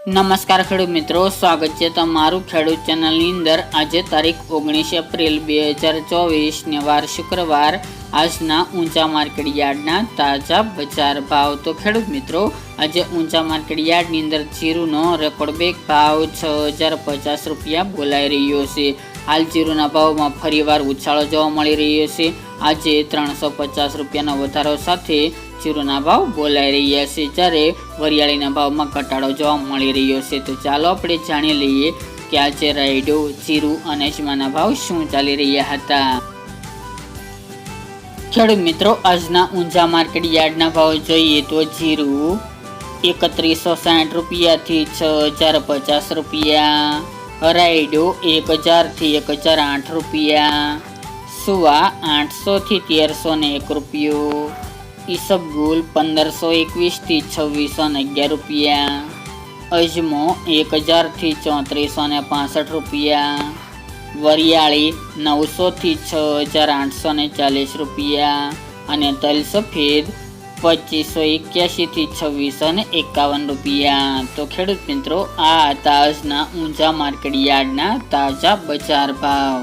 નમસ્કાર ખેડૂત મિત્રો, સ્વાગત છે તમારું ખેડૂત ચેનલની અંદર। આજે તારીખ 19 એપ્રિલ 2024 ને વાર શુક્રવાર। આજના ઊંચા માર્કેટ યાર્ડના તાજા બજાર ભાવ। તો ખેડૂત મિત્રો, આજે ઊંચા માર્કેટ યાર્ડની અંદર જીરુનો રેકોર્ડ બેક ભાવ 6050 રૂપિયા બોલાઈ રહ્યો છે। હાલ જીરુના ભાવમાં ફરીવાર ઉછાળો જોવા મળી રહ્યો છે। આજે 350 રૂપિયાનો વધારો સાથે જીરુના ભાવ બોલાઈ રહ્યા છે, જ્યારે વરિયાળીના ભાવમાં ઘટાડો જોવા મળી રહ્યો છે। તો ચાલો આપણે જાણી લઈએ કે આજે રાયડો, જીરુ અને અજમાના ભાવ શું ચાલી રહ્યા હતા। ખેડૂત મિત્રો, આજના ઊંચા માર્કેટ યાર્ડના ભાવ જોઈએ તો જીરુ 3160 રૂપિયાથી 6050 રૂપિયા, રાયડો 1000 થી 1008 રૂપિયા, સુવા 800 થી 1301 રૂપિયો, ઈસબગુલ 1521 થી 2611 રૂપિયા, અજમો 1000 થી 3465 રૂપિયા, વરિયાળી 900 થી 6840 રૂપિયા અને તલ સફેદ 2581 થી 2651 રૂપિયા। તો ખેડૂત મિત્રો, આ હતા આજના ઊંચા માર્કેટ યાર્ડના તાજા બજાર ભાવ।